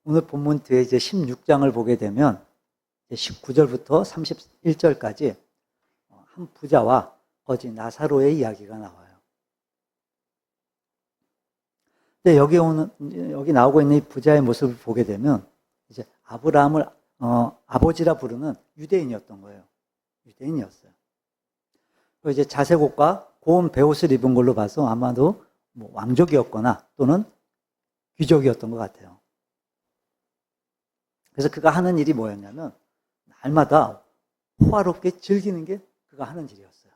오늘 본문 뒤에 이제 16장을 보게 되면 19절부터 31절까지 한 부자와 거지 나사로의 이야기가 나와요. 근데 여기 나오고 있는 이 부자의 모습을 보게 되면 이제 아브라함을 아버지라 부르는 유대인이었던 거예요. 유대인이었어요. 그리고 이제 자색옷과 고운 베옷을 입은 걸로 봐서 아마도 뭐 왕족이었거나 또는 귀족이었던 것 같아요. 그래서 그가 하는 일이 뭐였냐면 날마다 호화롭게 즐기는 게 그가 하는 일이었어요.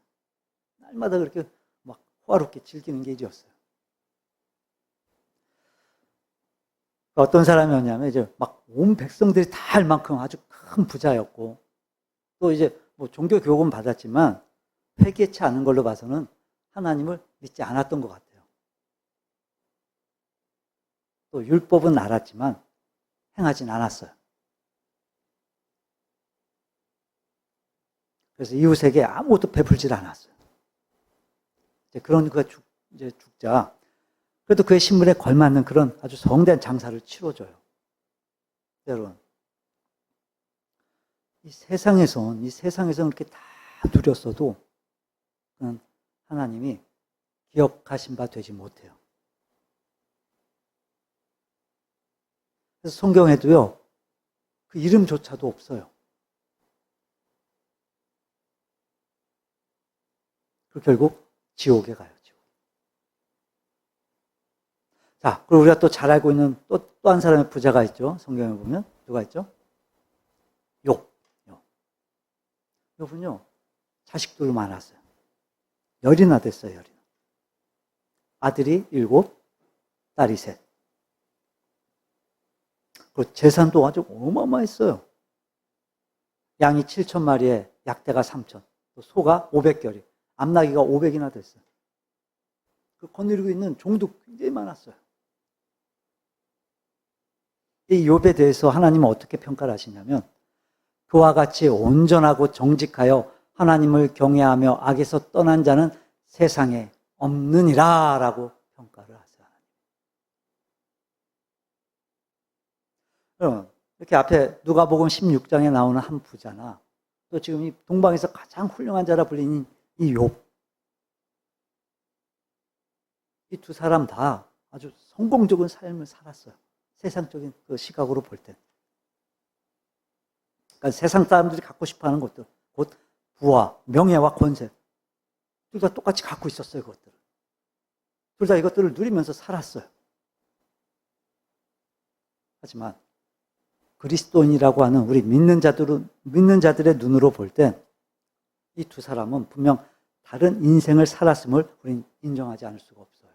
날마다 그렇게 막 호화롭게 즐기는 게 일이었어요. 어떤 사람이었냐면 이제 막 온 백성들이 다 알 만큼 아주 큰 부자였고 또 이제 뭐 종교 교육은 받았지만 회개치 않은 걸로 봐서는 하나님을 믿지 않았던 것 같아요. 또 율법은 알았지만 행하진 않았어요. 그래서 이웃에게 아무것도 베풀질 않았어요. 이제 그런 그가 이제 죽자 그래도 그의 신분에 걸맞는 그런 아주 성대한 장사를 치러줘요. 여러분, 이 세상에선 이렇게 다 누렸어도 그는 하나님이 기억하신 바 되지 못해요. 그래서 성경에도요, 그 이름조차도 없어요. 그리고 결국 지옥에 가요. 자, 그리고 우리가 또 잘 알고 있는 또 한 사람의 부자가 있죠. 성경에 보면. 누가 있죠? 욥. 욥은요, 자식들도 많았어요. 10이나 됐어요, 10이나. 아들이 7, 딸이 3. 그리고 재산도 아주 어마어마했어요. 양이 7,000마리에 약대가 3,000, 또 소가 500결이, 암나귀가 500이나 됐어요. 그 거느리고 있는 종도 굉장히 많았어요. 이 욥에 대해서 하나님은 어떻게 평가를 하시냐면 그와 같이 온전하고 정직하여 하나님을 경외하며 악에서 떠난 자는 세상에 없느니라 라고 평가를 하세요. 여러분, 이렇게 앞에 누가복음 16장에 나오는 한 부자나 또 지금 이 동방에서 가장 훌륭한 자라 불리는 이 욥, 이 두 사람 다 아주 성공적인 삶을 살았어요. 세상적인 그 시각으로 볼 때. 그러니까 세상 사람들이 갖고 싶어 하는 것들, 곧 부와 명예와 권세, 둘 다 똑같이 갖고 있었어요, 그것들을. 둘 다 이것들을 누리면서 살았어요. 하지만 그리스도인이라고 하는 우리 믿는 자들의 눈으로 볼 때 이 두 사람은 분명 다른 인생을 살았음을 우리는 인정하지 않을 수가 없어요.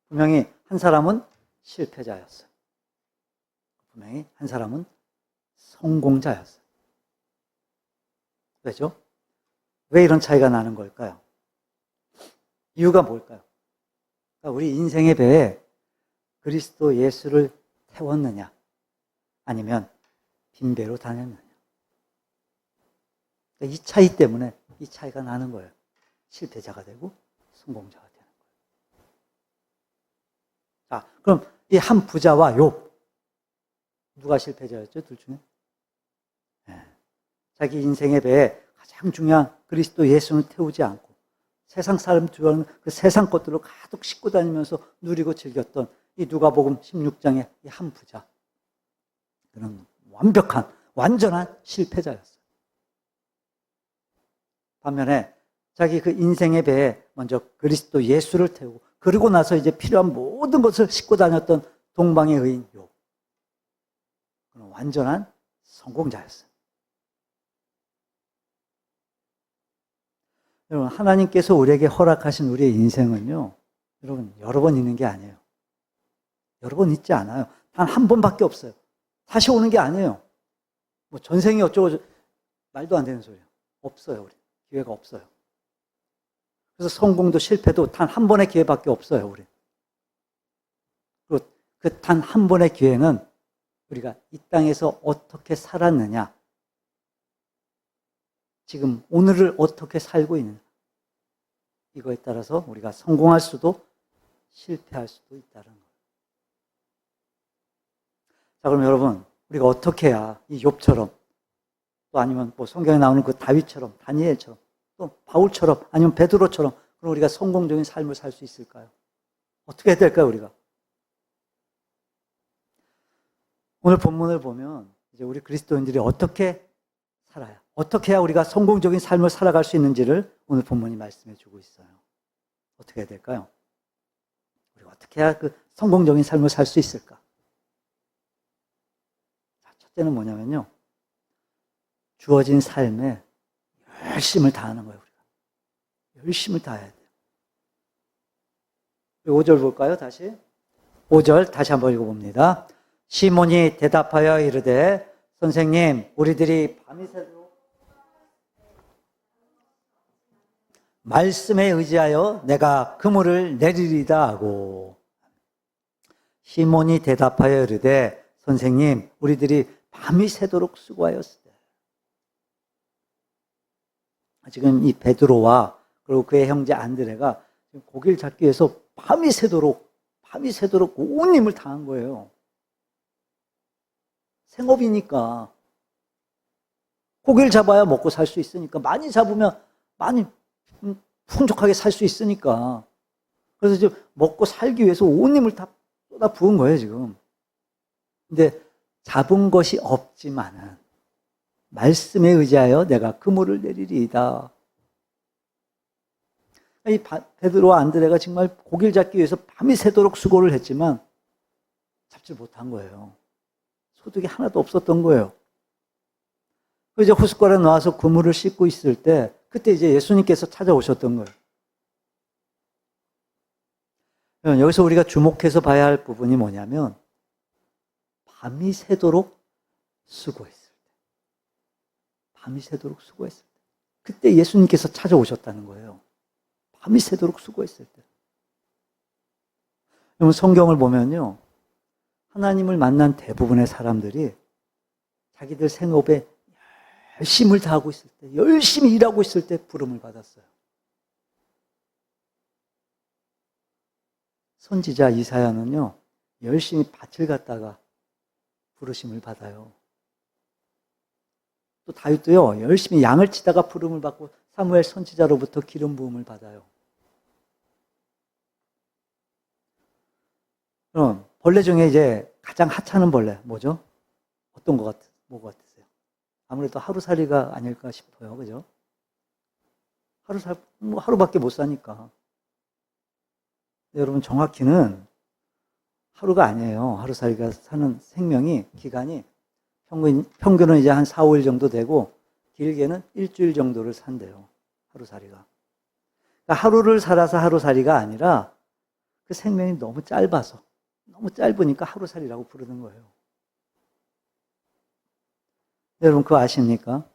분명히 한 사람은 실패자였어요. 분명히 한 사람은 성공자였어요. 왜죠? 왜 이런 차이가 나는 걸까요? 이유가 뭘까요? 그러니까 우리 인생의 배에 그리스도 예수를 태웠느냐 아니면 빈배로 다녔느냐. 그러니까 이 차이 때문에 이 차이가 나는 거예요. 실패자가 되고 성공자가 되는 거예요. 자, 그럼 이 한 부자와 욥 누가 실패자였죠? 둘 중에? 네. 자기 인생의 배에 가장 중요한 그리스도 예수는 태우지 않고 세상 사람 좋아하는 그 세상 것들로 가득 싣고 다니면서 누리고 즐겼던 이 누가복음 16장의 이 한 부자, 그는 완벽한 완전한 실패자였어요. 반면에 자기 그 인생의 배에 먼저 그리스도 예수를 태우고 그리고 나서 이제 필요한 모든 것을 싣고 다녔던 동방의 의인 욥, 그는 완전한 성공자였어요. 여러분, 하나님께서 우리에게 허락하신 우리의 인생은요, 여러분, 여러 번 있는 게 아니에요. 여러 번 있지 않아요. 단 한 번밖에 없어요. 다시 오는 게 아니에요. 뭐 전생이 어쩌고 말도 안 되는 소리예요. 없어요, 우리. 기회가 없어요. 그래서 성공도 실패도 단 한 번의 기회밖에 없어요, 우리. 그리고 그 단 한 번의 기회는 우리가 이 땅에서 어떻게 살았느냐, 지금 오늘을 어떻게 살고 있느냐, 이거에 따라서 우리가 성공할 수도 실패할 수도 있다는 거예요. 자, 그럼 여러분, 우리가 어떻게 해야 이 욥처럼, 또 아니면 뭐 성경에 나오는 그 다윗처럼, 다니엘처럼, 또 바울처럼, 아니면 베드로처럼, 그럼 우리가 성공적인 삶을 살 수 있을까요? 어떻게 해야 될까요, 우리가? 오늘 본문을 보면 이제 우리 그리스도인들이 어떻게 살아야, 어떻게 해야 우리가 성공적인 삶을 살아갈 수 있는지를 오늘 본문이 말씀해 주고 있어요. 어떻게 해야 될까요? 우리가 어떻게 해야 그 성공적인 삶을 살 수 있을까? 첫째는 뭐냐면요, 주어진 삶에 열심을 다하는 거예요. 우리가 열심을 다해야 돼요. 5절 볼까요? 다시 5절 다시 한번 읽어봅니다. 시몬이 대답하여 이르되 선생님, 우리들이 밤이 새도록 말씀에 의지하여 내가 그물을 내리리다 하고, 시몬이 대답하여 이르되 선생님, 우리들이 밤이 새도록 수고하였으되. 지금 이 베드로와 그리고 그의 형제 안드레가 고기를 잡기 위해서 밤이 새도록 온 힘을 다한 거예요. 생업이니까 고기를 잡아야 먹고 살 수 있으니까, 많이 잡으면 많이 풍족하게 살 수 있으니까, 그래서 이제 먹고 살기 위해서 온 힘을 다 쏟아 부은 거예요 지금. 근데 잡은 것이 없지만은 말씀에 의지하여 내가 그물을 내리리이다. 이 베드로와 안드레가 정말 고기를 잡기 위해서 밤이 새도록 수고를 했지만 잡지 못한 거예요. 소득이 하나도 없었던 거예요. 이제 호숫가에 나와서 그물을 씻고 있을 때, 그때 이제 예수님께서 찾아오셨던 거예요. 여기서 우리가 주목해서 봐야 할 부분이 뭐냐면, 밤이 새도록 수고했을 때, 밤이 새도록 수고했을 때, 그때 예수님께서 찾아오셨다는 거예요. 밤이 새도록 수고했을 때. 여러분, 성경을 보면요, 하나님을 만난 대부분의 사람들이 자기들 생업에 열심을 다하고 있을 때, 열심히 일하고 있을 때 부름을 받았어요. 선지자 이사야는요, 열심히 밭을 갖다가 부르심을 받아요. 또 다윗도요, 열심히 양을 치다가 부름을 받고 사무엘 선지자로부터 기름 부음을 받아요. 그럼 벌레 중에 이제 가장 하찮은 벌레 뭐죠? 어떤 것 같으세요? 아무래도 하루살이가 아닐까 싶어요, 그죠? 하루밖에 못 사니까. 여러분, 정확히는 하루가 아니에요. 하루살이가 사는 생명이, 기간이 평균은 이제 한 4, 5일 정도 되고, 길게는 일주일 정도를 산대요, 하루살이가. 그러니까 하루를 살아서 하루살이가 아니라 그 생명이 너무 짧으니까 하루살이라고 부르는 거예요. 여러분, 그거 아십니까?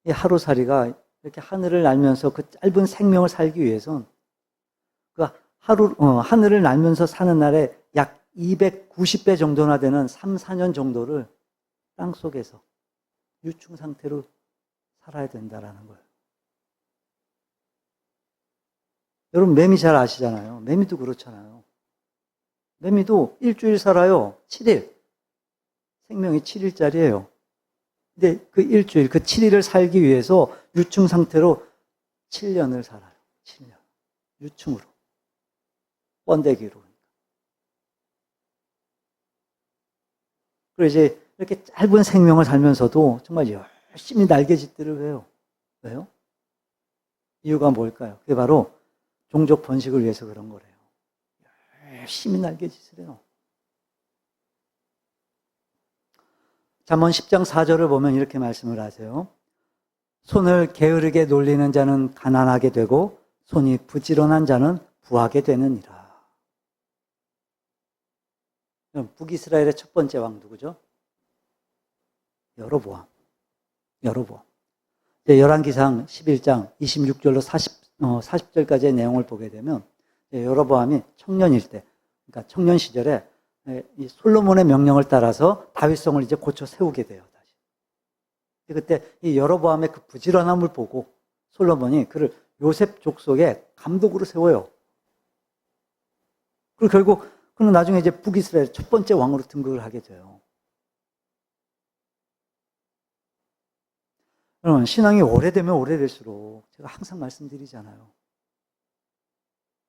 이 하루살이가 이렇게 하늘을 날면서 그 짧은 생명을 살기 위해선 그 하늘을 날면서 사는 날에 약 290배 정도나 되는 3, 4년 정도를 땅 속에서 유충 상태로 살아야 된다라는 거예요. 여러분, 매미 잘 아시잖아요. 매미도 그렇잖아요. 매미도 일주일 살아요. 7일. 생명이 7일짜리예요. 근데 그 일주일, 그 7일을 살기 위해서 유충 상태로 7년을 살아요. 7년. 유충으로. 번데기로. 그리고 이제 이렇게 짧은 생명을 살면서도 정말 열심히 날개짓들을 해요. 왜요? 이유가 뭘까요? 그게 바로 종족 번식을 위해서 그런 거래요. 열심히 날개짓을 해요. 잠언 10장 4절을 보면 이렇게 말씀을 하세요. 손을 게으르게 놀리는 자는 가난하게 되고 손이 부지런한 자는 부하게 되느니라. 북이스라엘의 첫 번째 왕 누구죠? 여로보암. 열왕기상 11장 26절로 40절까지의 내용을 보게 되면 여로보암이 청년일 때, 그러니까 청년 시절에 이 솔로몬의 명령을 따라서 다윗성을 이제 고쳐 세우게 돼요. 다시. 그때 이 여로보암의 그 부지런함을 보고 솔로몬이 그를 요셉 족속의 감독으로 세워요. 그리고 결국 그럼 나중에 이제 북이스라엘 첫 번째 왕으로 등극을 하게 돼요. 여러분, 신앙이 오래되면 오래될수록 제가 항상 말씀드리잖아요.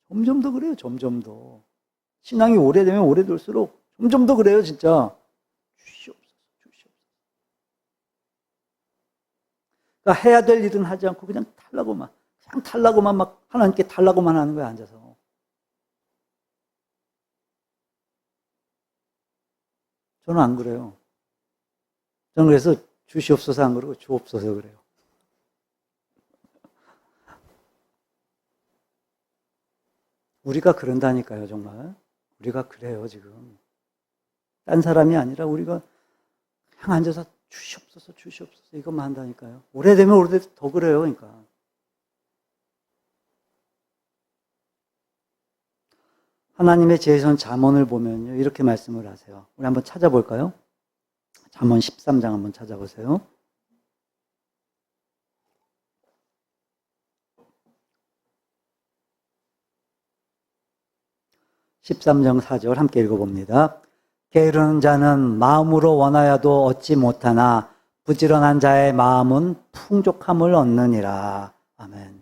점점 더 그래요, 점점 더. 신앙이 오래되면 오래될수록 점점 더 그래요, 진짜. 주시옵소서, 주시옵소서. 그러니까 해야 될 일은 하지 않고 그냥 탈라고만 막 하나님께 달라고만 하는 거예요, 앉아서. 저는 안 그래요. 저는 그래서 주시옵소서 안 그러고 주옵소서 그래요. 우리가 그런다니까요, 정말. 우리가 그래요, 지금. 딴 사람이 아니라 우리가 그냥 앉아서 주시옵소서, 주시옵소서 이것만 한다니까요. 오래되면 오래될수록 더 그래요, 그러니까. 하나님의 제선 잠언을 보면요, 이렇게 말씀을 하세요. 우리 한번 찾아볼까요? 잠언 13장 한번 찾아보세요. 13장 4절 함께 읽어봅니다. 게으르는 자는 마음으로 원하여도 얻지 못하나 부지런한 자의 마음은 풍족함을 얻느니라. 아멘.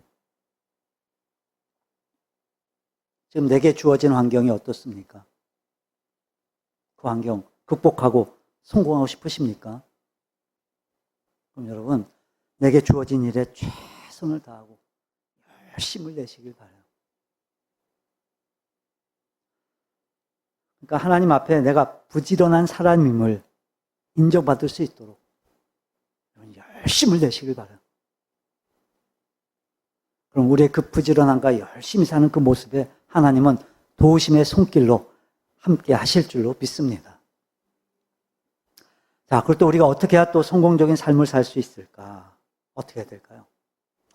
지금 내게 주어진 환경이 어떻습니까? 그 환경 극복하고 성공하고 싶으십니까? 그럼 여러분, 내게 주어진 일에 최선을 다하고 열심을 내시길 바라요. 그러니까 하나님 앞에 내가 부지런한 사람임을 인정받을 수 있도록 열심을 내시길 바라요. 그럼 우리의 그 부지런함과 열심히 사는 그 모습에 하나님은 도우심의 손길로 함께 하실 줄로 믿습니다. 자, 그럴 때 우리가 어떻게 해야 또 성공적인 삶을 살 수 있을까? 어떻게 해야 될까요?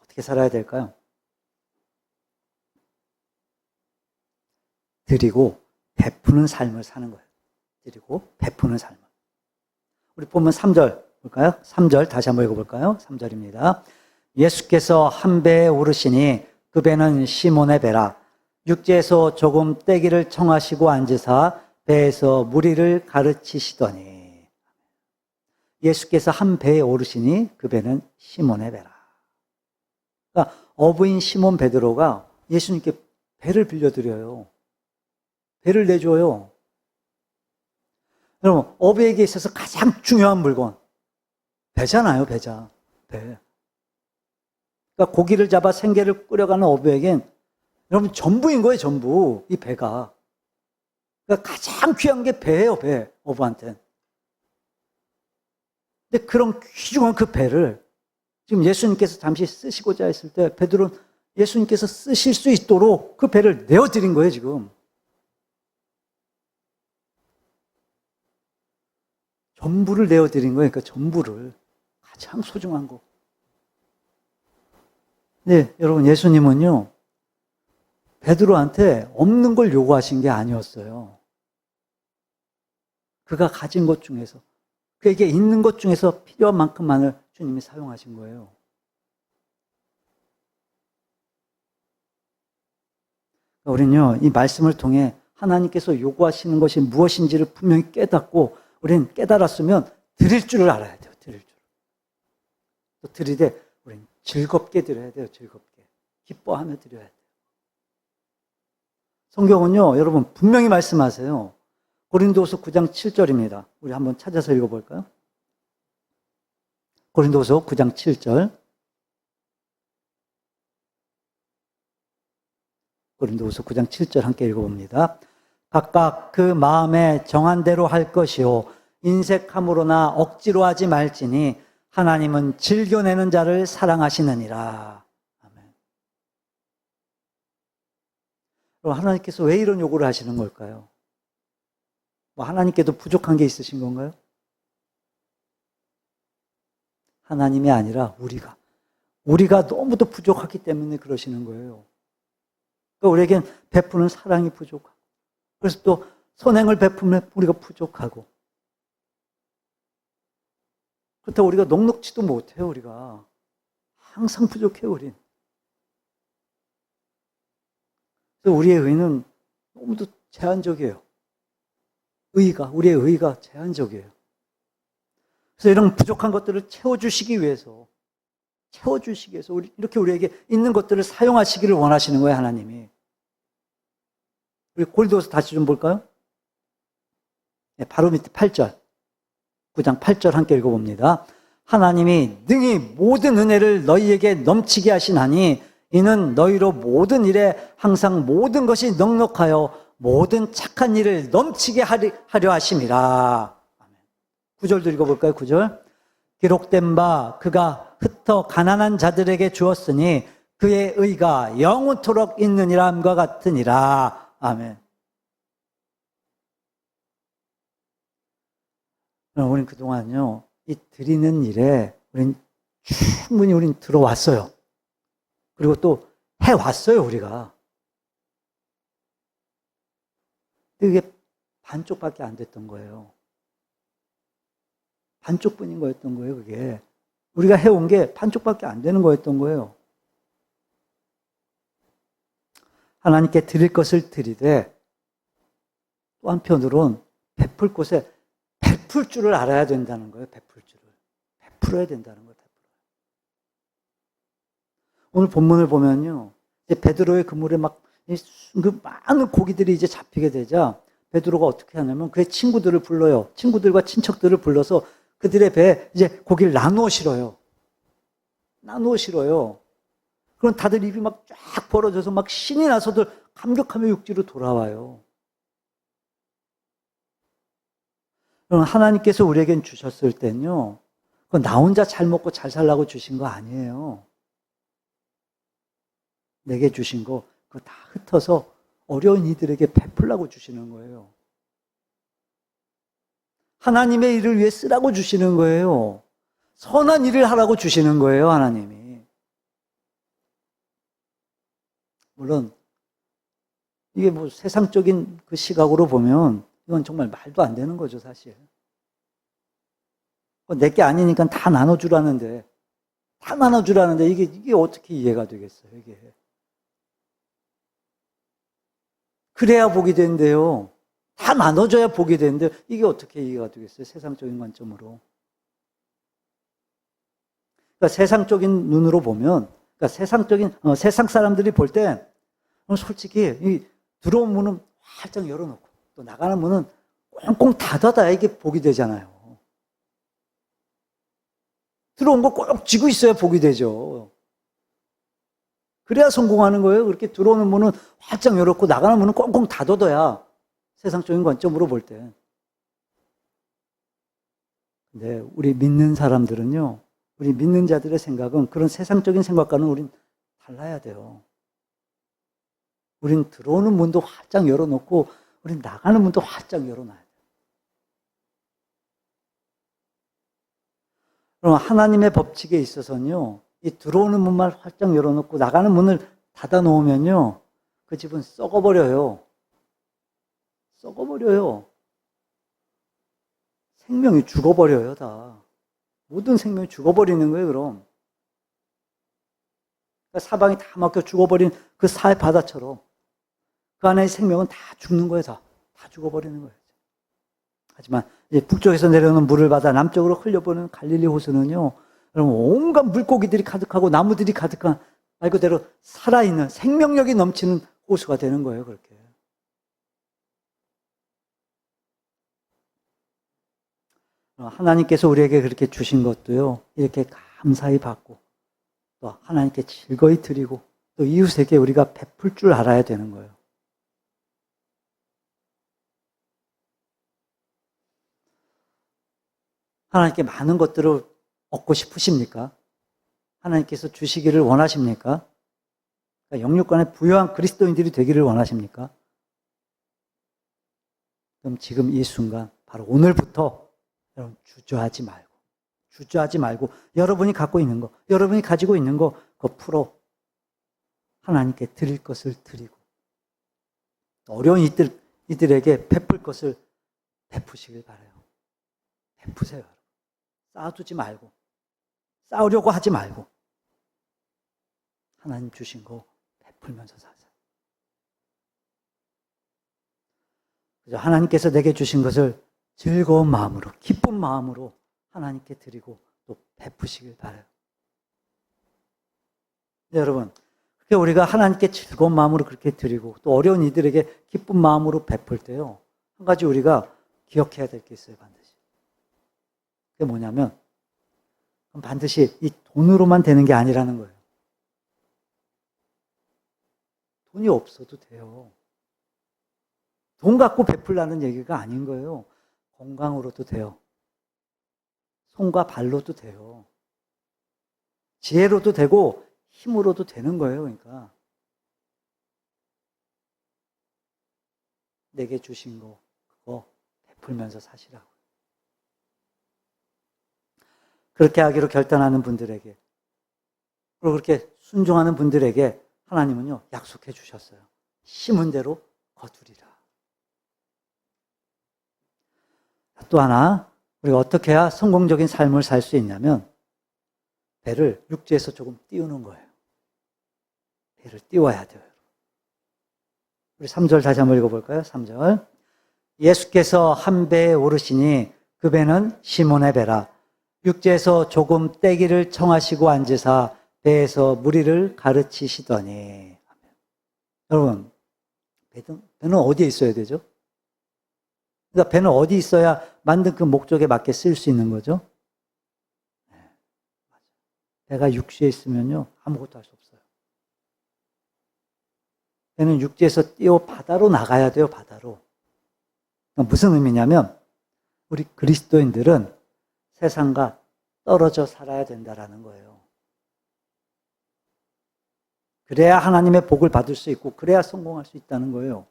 어떻게 살아야 될까요? 드리고 베푸는 삶을 사는 거예요. 드리고 베푸는 삶을. 우리 보면 3절 볼까요? 3절 다시 한번 읽어볼까요? 3절입니다. 예수께서 한 배에 오르시니 그 배는 시몬의 배라. 육지에서 조금 떼기를 청하시고 앉으사 배에서 무리를 가르치시더니. 예수께서 한 배에 오르시니 그 배는 시몬의 배라. 그러니까 어부인 시몬 베드로가 예수님께 배를 빌려드려요. 배를 내줘요. 여러분, 어부에게 있어서 가장 중요한 물건 배잖아요, 배자. 배. 그러니까 고기를 잡아 생계를 꾸려가는 어부에겐 여러분 전부인 거예요, 전부. 이 배가. 그러니까 가장 귀한 게 배예요, 배. 어부한테는. 근데 그런 귀중한 그 배를 지금 예수님께서 잠시 쓰시고자 했을 때 베드로는 예수님께서 쓰실 수 있도록 그 배를 내어드린 거예요, 지금. 전부를 내어드린 거예요. 그러니까 전부를. 가장 소중한 거. 네, 여러분, 예수님은요, 베드로한테 없는 걸 요구하신 게 아니었어요. 그가 가진 것 중에서, 그에게 있는 것 중에서 필요한 만큼만을 주님이 사용하신 거예요. 우리는요, 이 말씀을 통해 하나님께서 요구하시는 것이 무엇인지를 분명히 깨닫고, 우리는 깨달았으면 드릴 줄을 알아야 돼요, 드릴 줄. 또 드리되, 우리는 즐겁게 드려야 돼요, 즐겁게. 기뻐하며 드려야 돼요. 성경은요, 여러분, 분명히 말씀하세요. 고린도후서 9장 7절입니다. 우리 한번 찾아서 읽어볼까요? 고린도후서 9장 7절. 고린도후서 9장 7절 함께 읽어봅니다. 각각 그 마음에 정한 대로 할 것이요 인색함으로나 억지로 하지 말지니 하나님은 즐겨내는 자를 사랑하시느니라. 아멘. 그럼 하나님께서 왜 이런 요구를 하시는 걸까요? 뭐 하나님께도 부족한 게 있으신 건가요? 하나님이 아니라 우리가 너무도 부족하기 때문에 그러시는 거예요. 그러니까 우리에겐 베푸는 사랑이 부족하고, 그래서 또 선행을 베푸면 우리가 부족하고, 그렇다고 우리가 넉넉지도 못해요. 우리가 항상 부족해요. 우린. 그래서 우리의 의는 너무도 제한적이에요. 우리의 의가 제한적이에요. 그래서 이런 부족한 것들을 채워주시기 위해서 이렇게 우리에게 있는 것들을 사용하시기를 원하시는 거예요, 하나님이. 우리 고린도서 다시 좀 볼까요? 네, 바로 밑에 8절. 9장 8절 함께 읽어봅니다. 하나님이 능히 모든 은혜를 너희에게 넘치게 하시나니 이는 너희로 모든 일에 항상 모든 것이 넉넉하여 모든 착한 일을 넘치게 하려 하심이라. 9절도 읽어볼까요? 9절. 기록된 바 그가 흩어 가난한 자들에게 주었으니 그의 의가 영원토록 있느니라 함과 같으니라. 아멘. 우리는 그동안요, 이 드리는 일에 충분히 우린 들어왔어요. 그리고 또 해왔어요, 우리가. 근데 그게 반쪽밖에 안 됐던 거예요. 반쪽뿐인 거였던 거예요, 그게. 우리가 해온 게 반쪽밖에 안 되는 거였던 거예요. 하나님께 드릴 것을 드리되 또 한편으론 베풀 곳에 베풀 줄을 알아야 된다는 거예요. 베풀 줄을. 베풀어야 된다는 거예요. 오늘 본문을 보면요, 이제 베드로의 그물에 그 많은 고기들이 이제 잡히게 되자 베드로가 어떻게 하냐면 그의 친구들을 불러요. 친구들과 친척들을 불러서 그들의 배에 이제 고기를 나누어 실어요. 그럼 다들 입이 막 쫙 벌어져서 막 신이 나서들 감격하며 육지로 돌아와요. 그럼 하나님께서 우리에겐 주셨을 땐요, 그건 나 혼자 잘 먹고 잘 살라고 주신 거 아니에요. 내게 주신 거 그거 다 흩어서 어려운 이들에게 베풀라고 주시는 거예요. 하나님의 일을 위해 쓰라고 주시는 거예요. 선한 일을 하라고 주시는 거예요, 하나님이. 물론 이게 뭐 세상적인 그 시각으로 보면 이건 정말 말도 안 되는 거죠, 사실. 내게 아니니까 다 나눠주라는데 이게 어떻게 이해가 되겠어요, 이게. 그래야 복이 된대요. 다 나눠줘야 복이 되는데 이게 어떻게 이해가 되겠어요? 세상적인 관점으로. 그러니까 세상적인 눈으로 보면, 그러니까 세상 사람들이 볼 때 솔직히 이 들어온 문은 활짝 열어놓고 또 나가는 문은 꽁꽁 닫아야 이게 복이 되잖아요. 들어온 거 꼭 쥐고 있어야 복이 되죠. 그래야 성공하는 거예요. 그렇게 들어오는 문은 활짝 열었고 나가는 문은 꽁꽁 닫아둬야 세상적인 관점으로 볼 때. 근데 우리 믿는 사람들은요, 우리 믿는 자들의 생각은 그런 세상적인 생각과는 우린 달라야 돼요. 우린 들어오는 문도 활짝 열어놓고 우린 나가는 문도 활짝 열어놔야 돼요. 그럼 하나님의 법칙에 있어서는요, 이 들어오는 문만 활짝 열어놓고 나가는 문을 닫아 놓으면요, 그 집은 썩어버려요. 생명이 죽어버려요, 다. 모든 생명이 죽어버리는 거예요, 그럼. 그러니까 사방이 다 막혀 죽어버린 그 사해 바다처럼 그 안에 생명은 다 죽는 거예요, 다 죽어버리는 거예요. 하지만 이제 북쪽에서 내려오는 물을 받아 남쪽으로 흘려보는 갈릴리 호수는요, 여러분 온갖 물고기들이 가득하고 나무들이 가득한 말 그대로 살아있는 생명력이 넘치는 호수가 되는 거예요, 그렇게. 하나님께서 우리에게 그렇게 주신 것도요, 이렇게 감사히 받고 또 하나님께 즐거이 드리고 또 이웃에게 우리가 베풀 줄 알아야 되는 거예요. 하나님께 많은 것들을 얻고 싶으십니까? 하나님께서 주시기를 원하십니까? 그러니까 영육간에 부유한 그리스도인들이 되기를 원하십니까? 그럼 지금 이 순간 바로 오늘부터 여러분 주저하지 말고 여러분이 갖고 있는 거, 여러분이 가지고 있는 거 그거 풀어 하나님께 드릴 것을 드리고 어려운 이들에게 베풀 것을 베푸시길 바라요. 베푸세요. 쌓아두지 말고 쌓으려고 하지 말고 하나님 주신 거 베풀면서 사세요. 하나님께서 내게 주신 것을 즐거운 마음으로, 기쁜 마음으로 하나님께 드리고 또 베푸시길 바라요. 네, 여러분, 그렇게 우리가 하나님께 즐거운 마음으로 그렇게 드리고 또 어려운 이들에게 기쁜 마음으로 베풀 때요, 한 가지 우리가 기억해야 될 게 있어요, 반드시. 그게 뭐냐면 반드시 이 돈으로만 되는 게 아니라는 거예요. 돈이 없어도 돼요. 돈 갖고 베풀라는 얘기가 아닌 거예요. 건강으로도 돼요. 손과 발로도 돼요. 지혜로도 되고 힘으로도 되는 거예요. 그러니까 내게 주신 거 그거 베풀면서 사시라고. 그렇게 하기로 결단하는 분들에게, 그리고 그렇게 순종하는 분들에게 하나님은요, 약속해 주셨어요. 심은 대로 거두리라. 또 하나, 우리가 어떻게 해야 성공적인 삶을 살 수 있냐면 배를 육지에서 조금 띄우는 거예요. 배를 띄워야 돼요. 우리 3절 다시 한번 읽어볼까요? 3절. 예수께서 한 배에 오르시니 그 배는 시몬의 배라. 육지에서 조금 떼기를 청하시고 앉으사 배에서 무리를 가르치시더니. 여러분, 배는 어디에 있어야 되죠? 그러니까 배는 어디 있어야 만든 그 목적에 맞게 쓸 수 있는 거죠? 배가 육지에 있으면요, 아무것도 할 수 없어요. 배는 육지에서 띄어 바다로 나가야 돼요, 바다로. 무슨 의미냐면 우리 그리스도인들은 세상과 떨어져 살아야 된다라는 거예요. 그래야 하나님의 복을 받을 수 있고 그래야 성공할 수 있다는 거예요.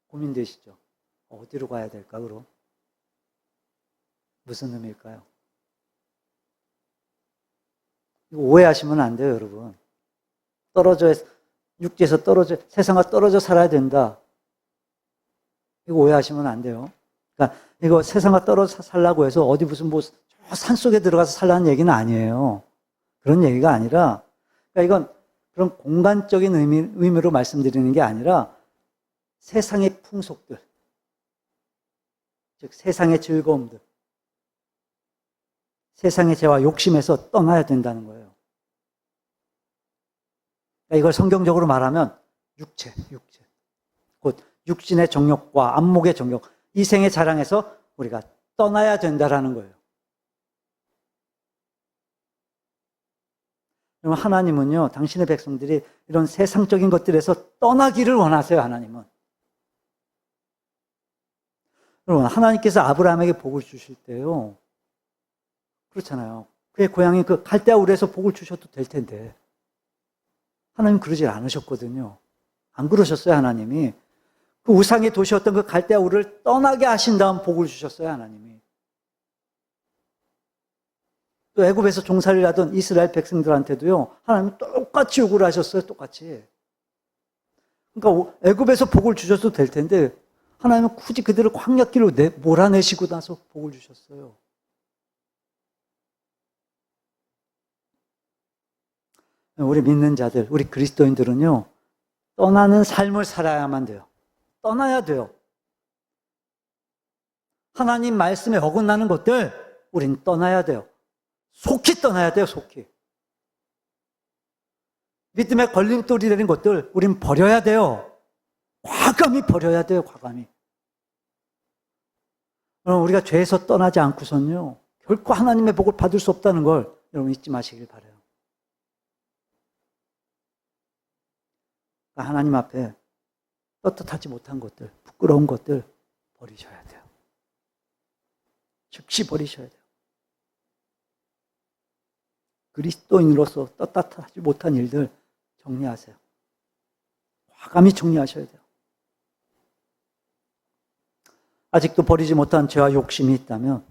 고민되시죠? 어디로 가야 될까 그럼? 무슨 의미일까요? 이거 오해하시면 안 돼요, 여러분. 육지에서 세상과 떨어져 살아야 된다. 이거 오해하시면 안 돼요. 그러니까 이거 세상과 떨어져 살라고 해서 어디 무슨 저 산속에 들어가서 살라는 얘기는 아니에요. 그런 얘기가 아니라, 그러니까 이건 그런 공간적인 의미로 말씀드리는 게 아니라 세상의 풍속들, 즉 세상의 즐거움들, 세상의 죄와 욕심에서 떠나야 된다는 거예요. 그러니까 이걸 성경적으로 말하면 육체. 곧 육신의 정욕과 안목의 정욕, 이 생의 자랑에서 우리가 떠나야 된다라는 거예요. 그러면 하나님은요, 당신의 백성들이 이런 세상적인 것들에서 떠나기를 원하세요, 하나님은. 여러분, 하나님께서 아브라함에게 복을 주실 때요, 그렇잖아요. 그의 고향인 그 갈대아 우르에서 복을 주셔도 될 텐데 하나님 그러지 않으셨거든요. 안 그러셨어요, 하나님이. 그 우상의 도시였던 그 갈대아 우르를 떠나게 하신 다음 복을 주셨어요, 하나님이. 또 애굽에서 종살이를 하던 이스라엘 백성들한테도요, 하나님이 똑같이 요구를 하셨어요, 똑같이. 그러니까 애굽에서 복을 주셔도 될 텐데 하나님은 굳이 그들을 광야길로 몰아내시고 나서 복을 주셨어요. 우리 믿는 자들, 우리 그리스도인들은요, 떠나는 삶을 살아야만 돼요. 떠나야 돼요. 하나님 말씀에 어긋나는 것들, 우린 떠나야 돼요. 속히 떠나야 돼요, 속히. 믿음의 걸림돌이 되는 것들, 우린 버려야 돼요. 과감히 버려야 돼요, 과감히. 그럼 우리가 죄에서 떠나지 않고선요, 결코 하나님의 복을 받을 수 없다는 걸 여러분 잊지 마시길 바라요. 하나님 앞에 떳떳하지 못한 것들, 부끄러운 것들 버리셔야 돼요. 즉시 버리셔야 돼요. 그리스도인으로서 떳떳하지 못한 일들 정리하세요. 과감히 정리하셔야 돼요. 아직도 버리지 못한 죄와 욕심이 있다면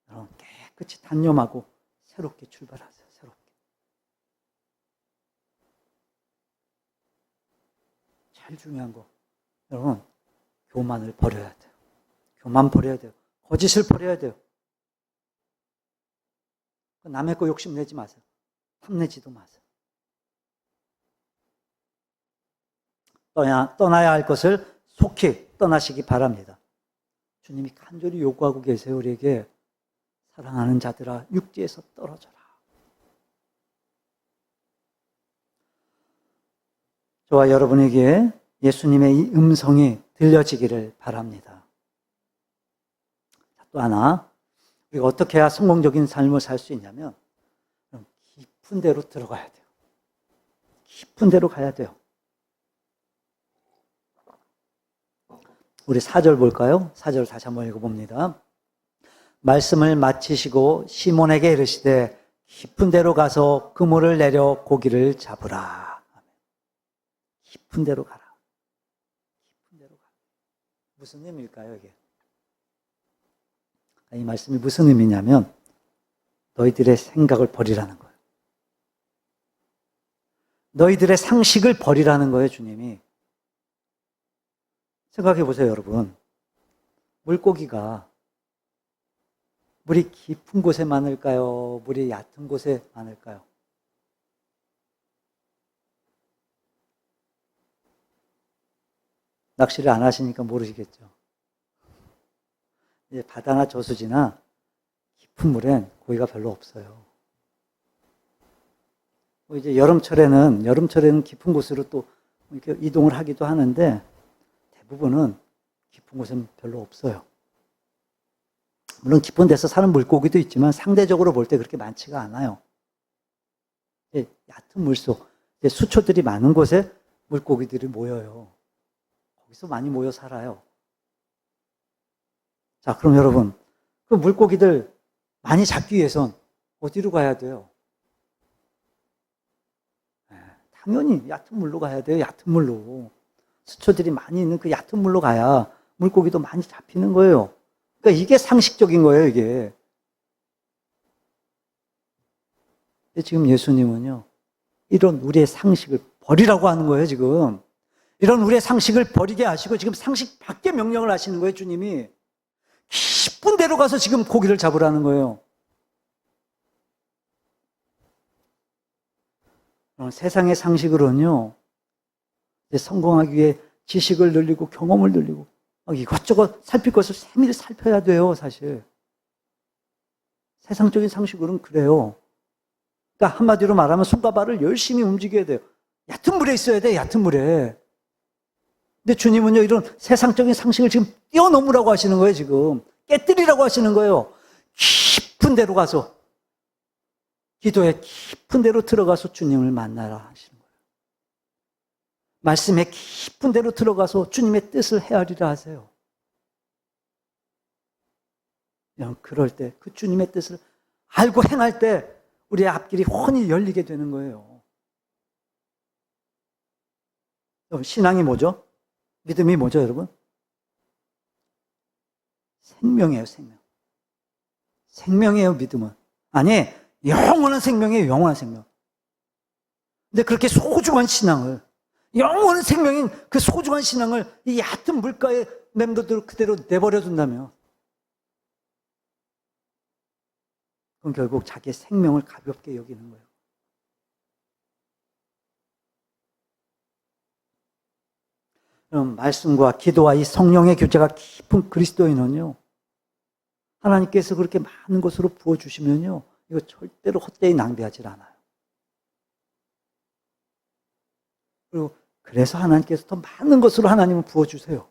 여러분 깨끗이 단념하고 새롭게 출발하세요. 새롭게. 제일 중요한 거, 여러분 교만을 버려야 돼요. 교만 버려야 돼요. 거짓을 버려야 돼요. 남의 거 욕심내지 마세요. 탐내지도 마세요. 떠나야 할 것을 속히 떠나시기 바랍니다. 주님이 간절히 요구하고 계세요. 우리에게 사랑하는 자들아 육지에서 떨어져라. 저와 여러분에게 예수님의 이 음성이 들려지기를 바랍니다. 또 하나, 우리가 어떻게 해야 성공적인 삶을 살 수 있냐면 깊은 데로 들어가야 돼요. 깊은 데로 가야 돼요. 우리 4절 볼까요? 4절 다시 한번 읽어봅니다. 말씀을 마치시고 시몬에게 이르시되 깊은 데로 가서 그물을 내려 고기를 잡으라. 깊은 데로 가라. 깊은 데로 가라. 무슨 의미일까요, 이게? 이 말씀이 무슨 의미냐면 너희들의 생각을 버리라는 거예요. 너희들의 상식을 버리라는 거예요, 주님이. 생각해 보세요, 여러분. 물고기가 물이 깊은 곳에 많을까요? 물이 얕은 곳에 많을까요? 낚시를 안 하시니까 모르시겠죠. 이제 바다나 저수지나 깊은 물엔 고기가 별로 없어요. 이제 여름철에는 깊은 곳으로 또 이렇게 이동을 하기도 하는데 대부분은 깊은 곳은 별로 없어요. 물론 깊은 데서 사는 물고기도 있지만 상대적으로 볼 때 그렇게 많지가 않아요. 얕은 물속, 수초들이 많은 곳에 물고기들이 모여요. 거기서 많이 모여 살아요. 자, 그럼 여러분, 그 물고기들 많이 잡기 위해선 어디로 가야 돼요? 당연히 얕은 물로 가야 돼요. 얕은 물로. 수초들이 많이 있는 그 얕은 물로 가야 물고기도 많이 잡히는 거예요. 그러니까 이게 상식적인 거예요, 이게. 지금 예수님은요, 이런 우리의 상식을 버리라고 하는 거예요, 지금. 이런 우리의 상식을 버리게 하시고 지금 상식 밖의 명령을 하시는 거예요, 주님이. 깊은 데로 가서 지금 고기를 잡으라는 거예요. 세상의 상식으로는요, 성공하기 위해 지식을 늘리고 경험을 늘리고 이것저것 살필 것을 세밀히 살펴야 돼요, 사실. 세상적인 상식으로는 그래요. 그러니까 한마디로 말하면 손과 발을 열심히 움직여야 돼요. 얕은 물에 있어야 돼, 얕은 물에. 근데 주님은요, 이런 세상적인 상식을 지금 뛰어넘으라고 하시는 거예요, 지금. 깨뜨리라고 하시는 거예요. 깊은 데로 가서, 기도의 깊은 데로 들어가서 주님을 만나라 하시는 거예요. 말씀에 깊은 데로 들어가서 주님의 뜻을 헤아리라 하세요. 그럴 때, 그 주님의 뜻을 알고 행할 때, 우리의 앞길이 훤히 열리게 되는 거예요. 신앙이 뭐죠? 믿음이 뭐죠, 여러분? 생명이에요, 생명. 생명이에요, 믿음은. 아니, 영원한 생명이에요, 영원한 생명. 근데 그렇게 소중한 신앙을, 영원한 생명인 그 소중한 신앙을 이 얕은 물가에 멤버들 그대로 내버려 둔다면, 그건 결국 자기의 생명을 가볍게 여기는 거예요. 그럼 말씀과 기도와 이 성령의 교제가 깊은 그리스도인은요, 하나님께서 그렇게 많은 것으로 부어주시면요, 이거 절대로 헛되이 낭비하지 않아요. 그리고 그래서 하나님께서 더 많은 것으로 하나님은 부어주세요.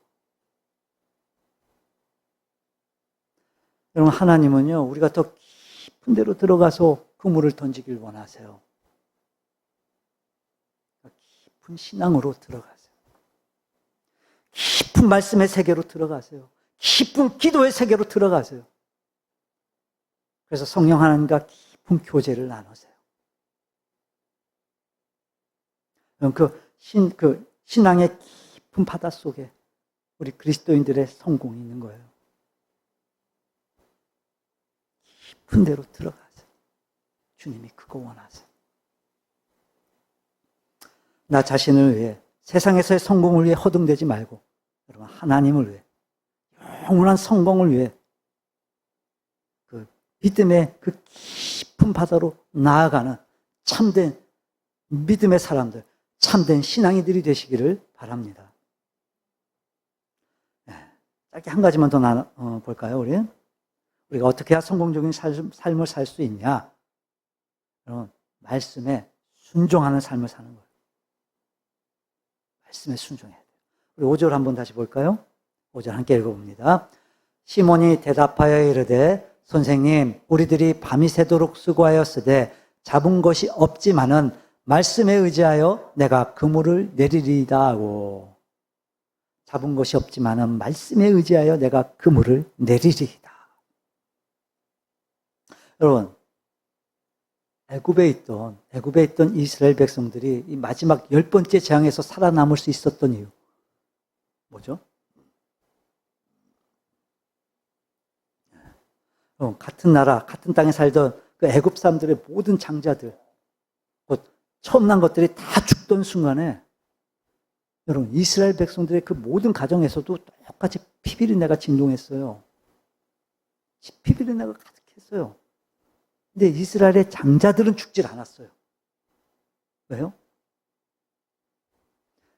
여러분, 하나님은요, 우리가 더 깊은 데로 들어가서 그물을 던지길 원하세요. 깊은 신앙으로 들어가세요. 깊은 말씀의 세계로 들어가세요. 깊은 기도의 세계로 들어가세요. 그래서 성령 하나님과 깊은 교제를 나누세요. 그 신앙의 깊은 바다 속에 우리 그리스도인들의 성공이 있는 거예요. 깊은 데로 들어가세요. 주님이 그거 원하세요. 나 자신을 위해, 세상에서의 성공을 위해 허둥대지 말고, 여러분, 하나님을 위해, 영원한 성공을 위해 그 믿음의 그 깊은 바다로 나아가는 참된 믿음의 사람들, 참된 신앙이들이 되시기를 바랍니다. 짧게 한 가지만 더 볼까요, 우리가 어떻게 해야 성공적인 삶을 살 수 있냐? 여러분, 말씀에 순종하는 삶을 사는 거예요. 말씀에 순종해야 돼요. 우리 5절 한번 다시 볼까요? 5절 함께 읽어봅니다. 시몬이 대답하여 이르되 선생님, 우리들이 밤이 새도록 수고하였으되 잡은 것이 없지만은 말씀에 의지하여 내가 그물을 내리리이다 하고, 잡은 것이 없지만은 말씀에 의지하여 내가 그물을 내리리이다. 여러분, 애굽에 있던 이스라엘 백성들이 이 마지막 10번째 재앙에서 살아남을 수 있었던 이유 뭐죠? 같은 나라, 같은 땅에 살던 그 애굽 사람들의 모든 장자들, 곧 처음 난 것들이 다 죽던 순간에 여러분, 이스라엘 백성들의 그 모든 가정에서도 똑같이 피비린내가 진동했어요. 피비린내가 가득했어요. 근데 이스라엘의 장자들은 죽질 않았어요. 왜요?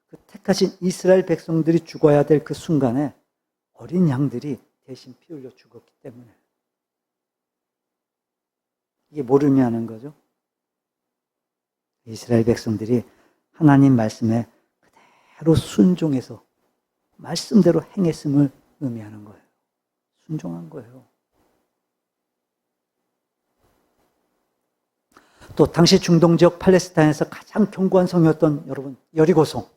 그 택하신 이스라엘 백성들이 죽어야 될 그 순간에 어린 양들이 대신 피 흘려 죽었기 때문에. 이게 뭘 의미하는 거죠? 이스라엘 백성들이 하나님 말씀에 그대로 순종해서 말씀대로 행했음을 의미하는 거예요. 순종한 거예요. 또 당시 중동 지역 팔레스타인에서 가장 견고한 성이었던 여러분 여리고성.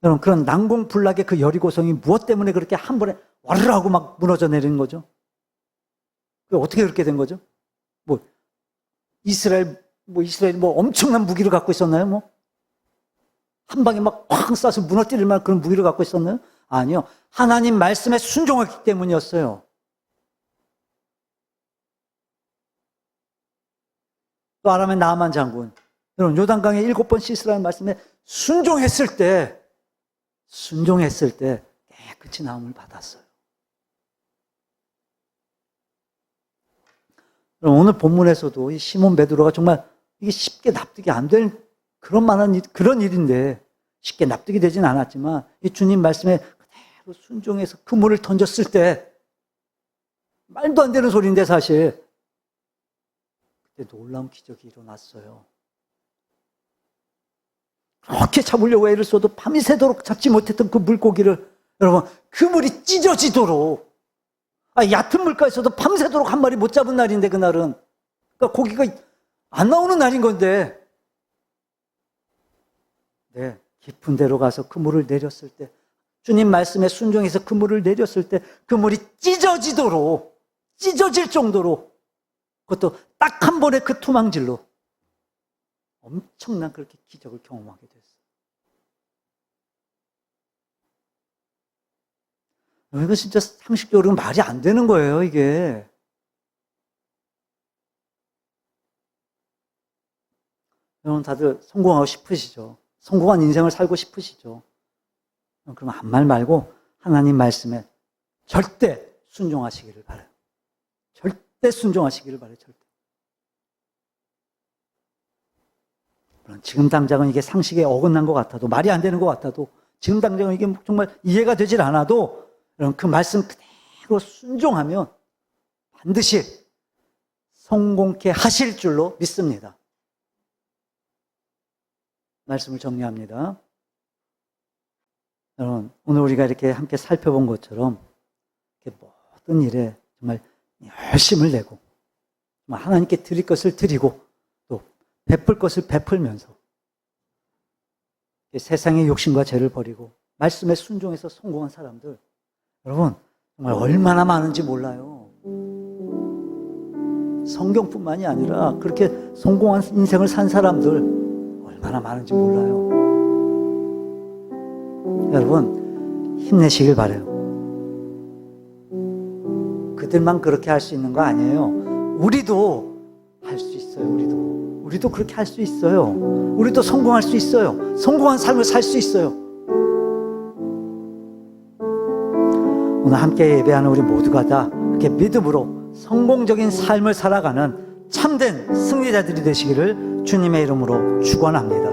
여러분 그런 난공불락의 그 여리고성이 무엇 때문에 그렇게 한 번에 와르르 하고 막 무너져 내리는 거죠? 어떻게 그렇게 된 거죠? 이스라엘이 엄청난 무기를 갖고 있었나요? 한 방에 막 쾅 쏴서 무너뜨릴 만한 그런 무기를 갖고 있었나요? 아니요. 하나님 말씀에 순종했기 때문이었어요. 또 아람의 나아만 장군. 여러분, 요단강에 7번 씻으라는 말씀에 순종했을 때 깨끗이 나음을 받았어요. 오늘 본문에서도 이 시몬 베드로가 정말 이게 쉽게 납득이 안 되는 그런 일인데 쉽게 납득이 되진 않았지만 이 주님 말씀에 그대로 순종해서 그물을 던졌을 때 말도 안 되는 소리인데 사실 그때 놀라운 기적이 일어났어요. 그렇게 잡으려고 애를 써도 밤이 새도록 잡지 못했던 그 물고기를 여러분 그물이 찢어지도록 얕은 물가에서도 밤새도록 한 마리 못 잡은 날인데 그날은 그러니까 고기가 안 나오는 날인 건데 네, 깊은 데로 가서 그물을 내렸을 때 주님 말씀에 순종해서 그물을 내렸을 때 그물이 찢어질 정도로 그것도 딱 한 번의 그 투망질로 엄청난 그렇게 기적을 경험하게 됐어요. 이거 진짜 상식적으로 말이 안 되는 거예요, 이게. 여러분 다들 성공하고 싶으시죠? 성공한 인생을 살고 싶으시죠? 그럼 한 말 말고 하나님 말씀에 절대 순종하시기를 바라요. 절대 순종하시기를 바라요, 절대. 물론 지금 당장은 이게 상식에 어긋난 것 같아도, 말이 안 되는 것 같아도, 지금 당장은 이게 정말 이해가 되질 않아도, 여러분 그 말씀 그대로 순종하면 반드시 성공케 하실 줄로 믿습니다. 말씀을 정리합니다. 여러분, 오늘 우리가 이렇게 함께 살펴본 것처럼 모든 일에 정말 열심을 내고 하나님께 드릴 것을 드리고 또 베풀 것을 베풀면서 세상의 욕심과 죄를 버리고 말씀에 순종해서 성공한 사람들 여러분 정말 얼마나 많은지 몰라요. 성경뿐만이 아니라 그렇게 성공한 인생을 산 사람들 얼마나 많은지 몰라요. 여러분 힘내시길 바라요. 그들만 그렇게 할 수 있는 거 아니에요. 우리도 할 수 있어요. 우리도 그렇게 할 수 있어요. 우리도 성공할 수 있어요. 성공한 삶을 살 수 있어요. 오늘 함께 예배하는 우리 모두가 다 이렇게 믿음으로 성공적인 삶을 살아가는 참된 승리자들이 되시기를 주님의 이름으로 축원합니다.